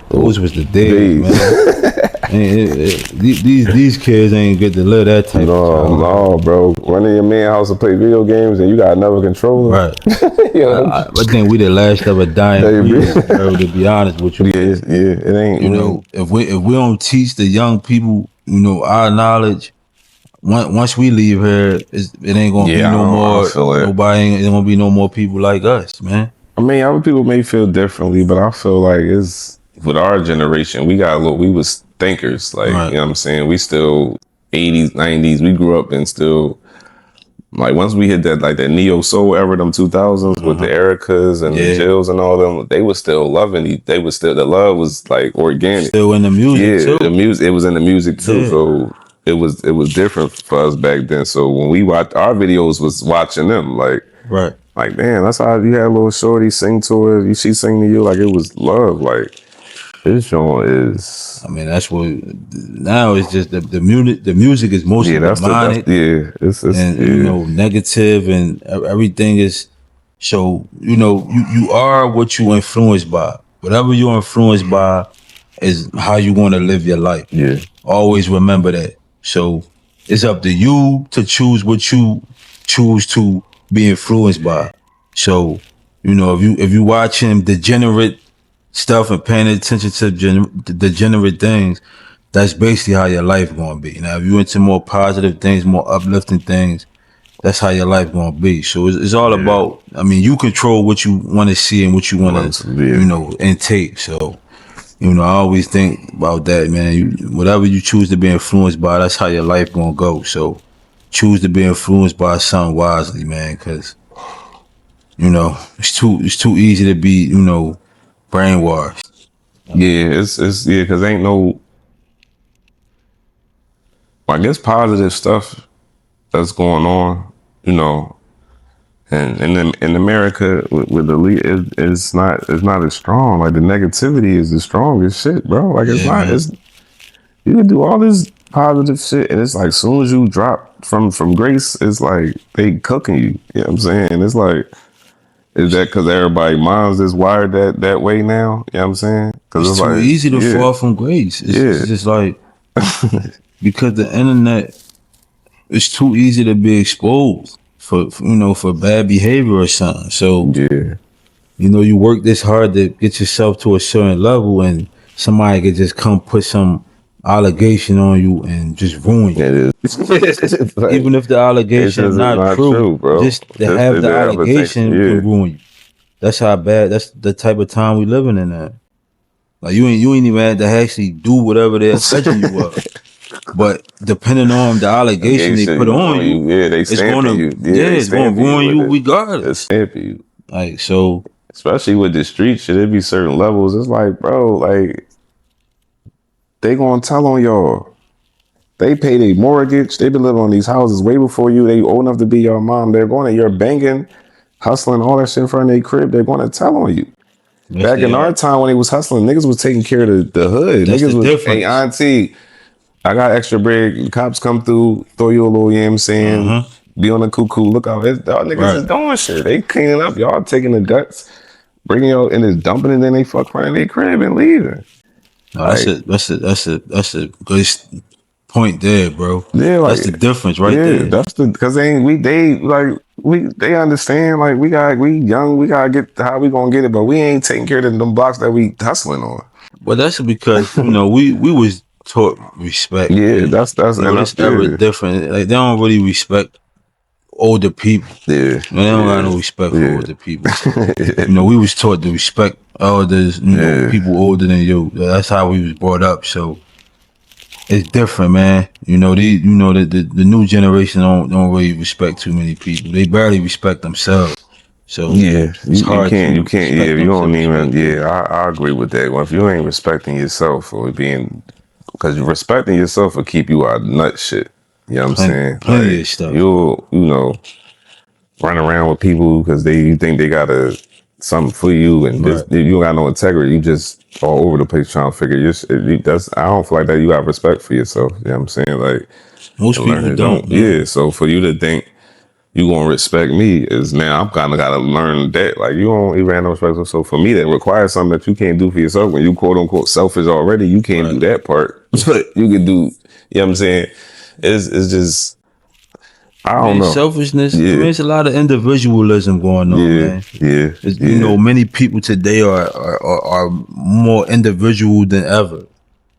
those was the days, man. These kids ain't get to live that type of time. No, bro. Running your man house to play video games and you got another controller. Right. I think we the last ever dying breed, bro, to be honest with you. Yeah. It ain't. If we don't teach the young people, our knowledge, once we leave here, it ain't gonna be no more. Nobody ain't gonna be no more people like us, man. I mean, other people may feel differently, but I feel like it's with our generation, we was thinkers. Like, you know what I'm saying? We still 80s, 90s. We grew up and still like once we hit that like that neo soul era, them 2000s with the Ericas and the Jills and all them, they was still loving it. They was still the love was like organic. Still in the music too. The music, it was in the music too. Yeah. So it was different for us back then. So when we watched our videos, was watching them like Right. like man, that's how you had a little shorty sing to her. She sing to you like it was love. Like this joint is. I mean, that's what now it's just the music. The music is mostly demonic, it's and you know, negative, and everything is. So you know, you are what you influenced by. Whatever you're influenced by is how you want to live your life. Yeah. Always remember that. So it's up to you to choose what you choose to be influenced by. So you know, if you watching degenerate stuff and paying attention to degenerate things, that's basically how your life gonna be. Now, if you into more positive things, more uplifting things, that's how your life gonna be. So it's all about. I mean, you control what you want to see and what you want to, you know, intake. So, you know, I always think about that, man. Whatever you choose to be influenced by, that's how your life gonna go. So, choose to be influenced by something wisely, man, because you know it's too easy to be, you know, brainwashed. Yeah, it's because ain't no. I guess positive stuff that's going on, you know, and in America with the lead it's not as strong. Like the negativity is the strongest shit, bro. Like it's not. Man. It's you can do all this positive shit, and it's like as soon as you drop from grace, it's like they cooking you. You know what I'm saying? It's like. Is that because everybody minds is wired that way now? You know what I'm saying? Because it's too like, easy to fall from grace. It's just like because the internet, it's too easy to be exposed for you know, for bad behavior or something. So you know, you work this hard to get yourself to a certain level, and somebody could just come put some allegation on you and just ruin you. like, even if the allegation is not true, bro. just to have the allegation can ruin you. That's how bad. That's the type of time we living in now. Like you ain't even had to actually do whatever they're expecting you of. But depending on the allegation they put on you, it's gonna ruin you regardless. You. Like so, especially with the street shit, it be certain levels. It's like, bro, like they gonna tell on y'all. They pay their mortgage. They been living on these houses way before you. They old enough to be your mom. They're going to, you're banging, hustling, all that shit in front of their crib. They're going to tell on you. Yes, back in our time when they was hustling, niggas was taking care of the hood. That's niggas the was, difference. hey, auntie, I got extra bread. Cops come through, throw you a little, you know what I'm saying? Be on the cuckoo. Look out. Y'all niggas is doing shit. They cleaning up. Y'all taking the guts, bringing y'all and just dumping it, and then they fuck around their crib and leaving. No, that's a good point there, bro. Yeah, like, that's the difference right there. That's the because they understand like we young, we gotta get how we gonna get it, but we ain't taking care of them blocks that we hustling on. Well, that's because you know we was taught respect. Yeah, that's you know, it's ever different. Like they don't really respect older people. Yeah, you know, they don't got no respect for older people. So, you know, we was taught to respect elders. You know, people older than you. That's how we was brought up. So. It's different, man. You know, the new generation don't really respect too many people. They barely respect themselves. So it's hard. You can't. Yeah, you don't even. Yeah, I agree with that. Well, if you ain't respecting yourself or being, because respecting yourself will keep you out of nut shit. You know what I'm saying? Plenty of stuff. You'll run around with people because you think they got something for you, and just, you don't got no integrity. You just all over the place trying to figure your shit. I don't feel like that. You got respect for yourself. You know what I'm saying? Like most people don't. Yeah. So for you to think you gonna respect me is now I'm kind of gotta learn that. Like you don't even have no respect. So for me, that requires something that you can't do for yourself. When you quote unquote selfish already, you can't do that part. But you can do. You know what I'm saying? It's just. I don't know. Selfishness. Yeah. I mean, it's a lot of individualism going on, man. You know, many people today are more individual than ever.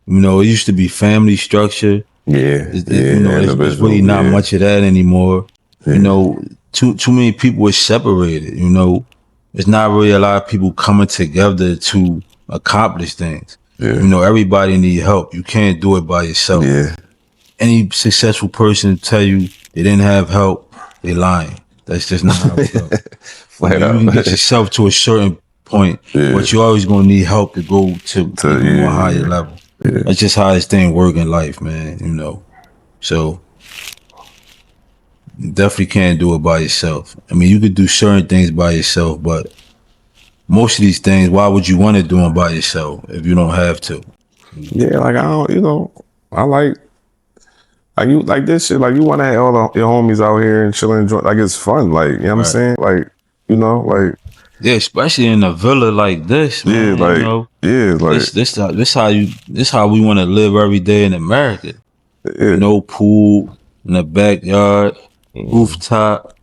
You know, it used to be family structure. You know, there's really not much of that anymore. You know, too many people are separated. You know, there's not really a lot of people coming together to accomplish things. You know, everybody need help. You can't do it by yourself. any successful person tell you they didn't have help, they lying. That's just not how it goes. Flat You out. can get yourself to a certain point, but you always gonna need help to go to even more higher level. That's just how this thing work in life, man. You know, so you definitely can't do it by yourself. I mean, you could do certain things by yourself, but most of these things, why would you want to do them by yourself if you don't have to? Yeah, like I don't, I like you like this shit. Like you want to have all your homies out here and chilling, enjoy. Like it's fun. Like you know what I'm saying. Like like yeah, especially in a villa like this, man. yeah, like this how we want to live every day in America. yeah. No pool in the backyard, rooftop,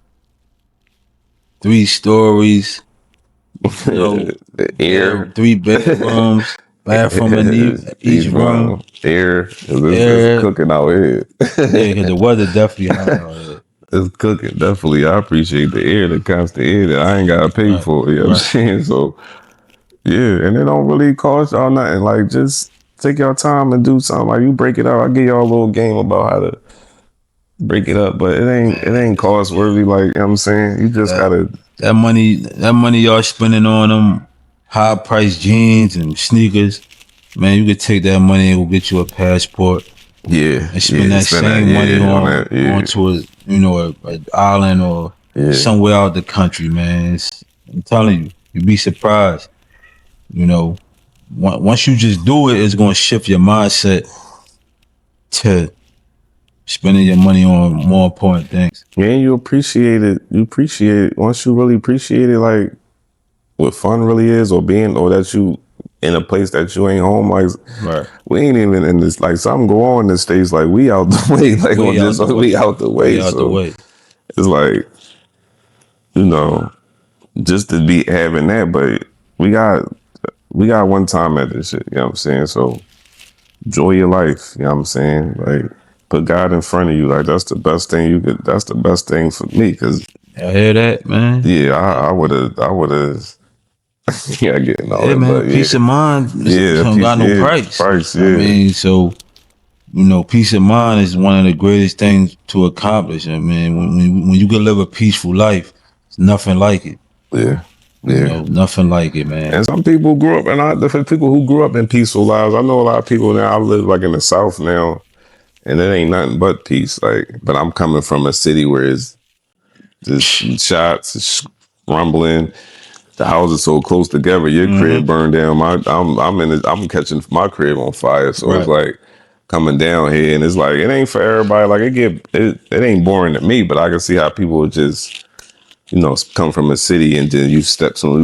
3 stories. You know, Air, 3 bedrooms, bathroom in each room. Air. It's Air. cooking out here. Yeah, because the weather definitely hot out here. It's cooking, definitely. I appreciate the air, the constant air that I ain't gotta pay for. You know what I'm saying? So yeah, and it don't really cost y'all nothing. Like just take your time and do something. Like you break it out. I give y'all a little game about how to break it up, but it ain't cost worthy. Like you know what I'm saying, you just gotta that money y'all spending on them high price jeans and sneakers. Man, you could take that money and go get you a passport. And spend that same money onto an island or somewhere out the country, man. I'm telling you, you'd be surprised. You know, once you just do it, it's gonna shift your mindset to spending your money on more important things. Yeah, you appreciate it. You appreciate it. Once you really appreciate it, like what fun really is, or that you in a place that you ain't home. Like we ain't even in this. Like something go on in the States. Like we out the way. Like we out the way. It's like just to be having that. But we got one time at this shit. You know what I'm saying? So enjoy your life. You know what I'm saying? Like put God in front of you. Like that's the best thing you could. That's the best thing for me. Cause I hear that, man. Yeah, I would have. Yeah, getting all that, man. but Peace of mind. Don't got no price. Yeah. I mean, so peace of mind is one of the greatest things to accomplish. I mean, when you can live a peaceful life, it's nothing like it. Yeah. Nothing like it, man. And some people grew up, and for people who grew up in peaceful lives, I know a lot of people now. I live like in the South now, and it ain't nothing but peace. Like, but I'm coming from a city where it's just shots, it's rumbling. The houses so close together. Your crib burned down. I'm catching my crib on fire. So it's like coming down here, and it's like it ain't for everybody. Like it ain't boring to me, but I can see how people would just come from a city and then you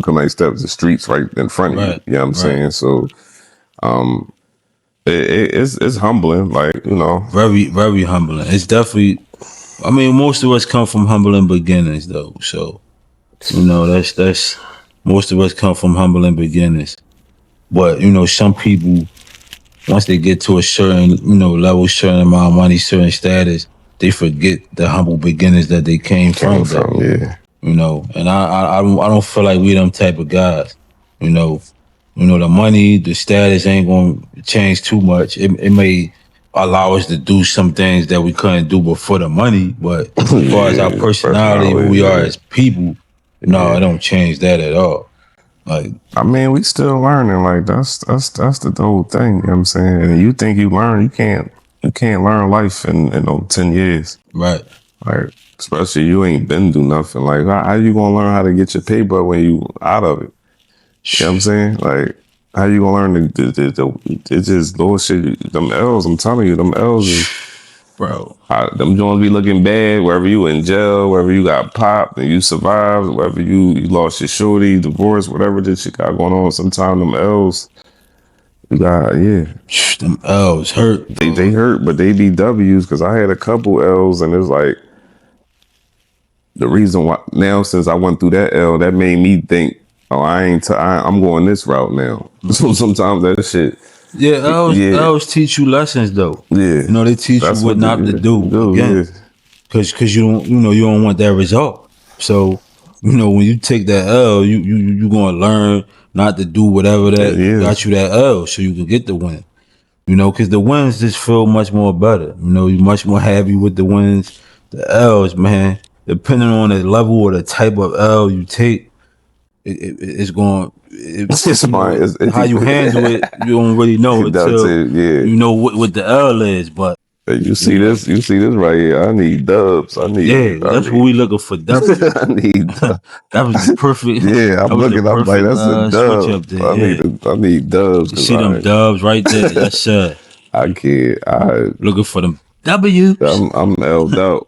come out the streets right in front of you. You know what I'm saying? So it's humbling. Like very very humbling. It's definitely. I mean, most of us come from humbling beginnings, though. So that's. Most of us come from humbling beginnings. But, some people, once they get to a certain, level, certain amount of money, certain status, they forget the humble beginnings that they came from. Yeah. And I don't feel like we them type of guys. The money, the status ain't gonna change too much. It may allow us to do some things that we couldn't do before the money, but as far as our personality, who we are as people, no, it don't change that at all. Like, I mean, we still learning. Like that's the whole thing. You know what I'm saying? And you think you learn, you can't learn life in 10 years. Right. Like, especially you ain't been through nothing. Like, how you gonna learn how to get your paper when you out of it? You know what I'm saying? Like, how you gonna learn it's just bullshit. Them L's, I'm telling you, them L's is, bro. Them joints be looking bad wherever you in jail, wherever you got popped and you survived, wherever you lost your shorty, divorce, whatever this shit got going on. Sometimes them L's, you got, them L's hurt. They hurt, but they be W's, because I had a couple L's and it's like, the reason why now, since I went through that L, that made me think, oh, I'm going this route now. So sometimes that shit. Yeah, L's teach you lessons though. Yeah, they teach you what not to do again. Cause you don't want that result. So, when you take that L, you gonna learn not to do whatever that got you that L, so you can get the win. You know, because the wins just feel much more better. You know, you're much more happy with the wins. The L's, man, depending on the level or the type of L you take, it's going. It's You know, fine. how you handle it, you don't really know That's until it. Yeah. you know what the L is. But Hey, you you see know, this? You see this right here? I need dubs. yeah, that's what we looking for. W. I need. That was the perfect. Yeah, That I'm was the looking. I'm like, perfect that's a switch dub. up there. Yeah, I need dubs you because see them dubs right there. Yes, sir. I can't. Looking for them W's. I'm L'd out.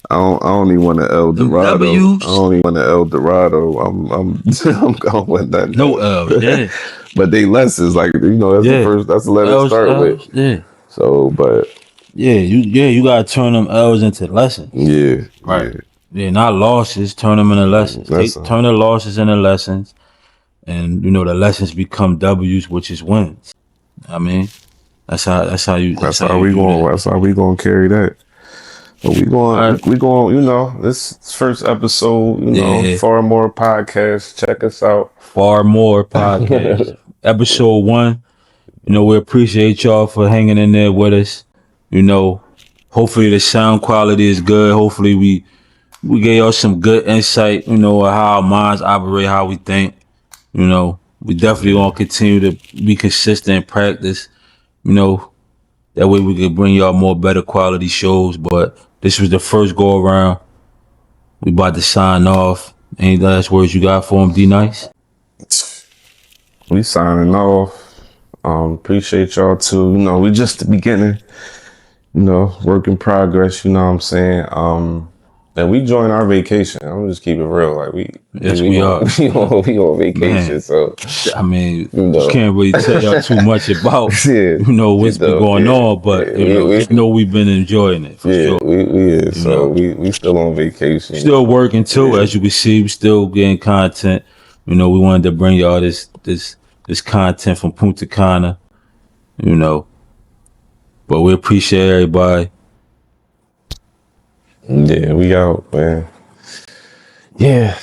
I don't even want an El Them Dorado. I W's. don't even want an El Dorado. I'm I'm going with nothing No else. L's. Yeah, But they lessons like that's the yeah. first. That's the letter to L's, start with. L's. Yeah, So, but you gotta turn them L's into lessons. yeah, Right. yeah. Yeah, not losses. Turn them into lessons. Listen, Turn the losses into lessons, and you know the lessons become W's, which is wins. I mean, that's how you do that. That's how we going to carry that. But All right. we going. You know, this first episode. You know, Yeah. far more podcasts. Check us out. Far more podcast. Episode 1. You know, we appreciate y'all for hanging in there with us. You know, hopefully the sound quality is good. Hopefully we gave y'all some good insight, you know, of how our minds operate, how we think. You know, we definitely gonna continue to be consistent in practice. You know, that way we can bring y'all more better quality shows. But this was the first go around. We about to sign off. Any last words you got for him, D Nice? We signing off. Appreciate y'all too. You know, we just the beginning. You know, work in progress. You know what I'm saying? And we join our vacation. I'm just keep it real. Like Yes, we are. we on vacation. Man. So I mean, you know. just can't really tell y'all too much about, Yeah, you know, what's been going on, but, yeah, you know, just know we've been enjoying it, for sure. we is. You So know. we still on vacation. Still working, too, as you can see. We still getting content. You know, we wanted to bring y'all this content from PUNTA CANA, you know. But we appreciate everybody. Yeah, we out, man. Yeah.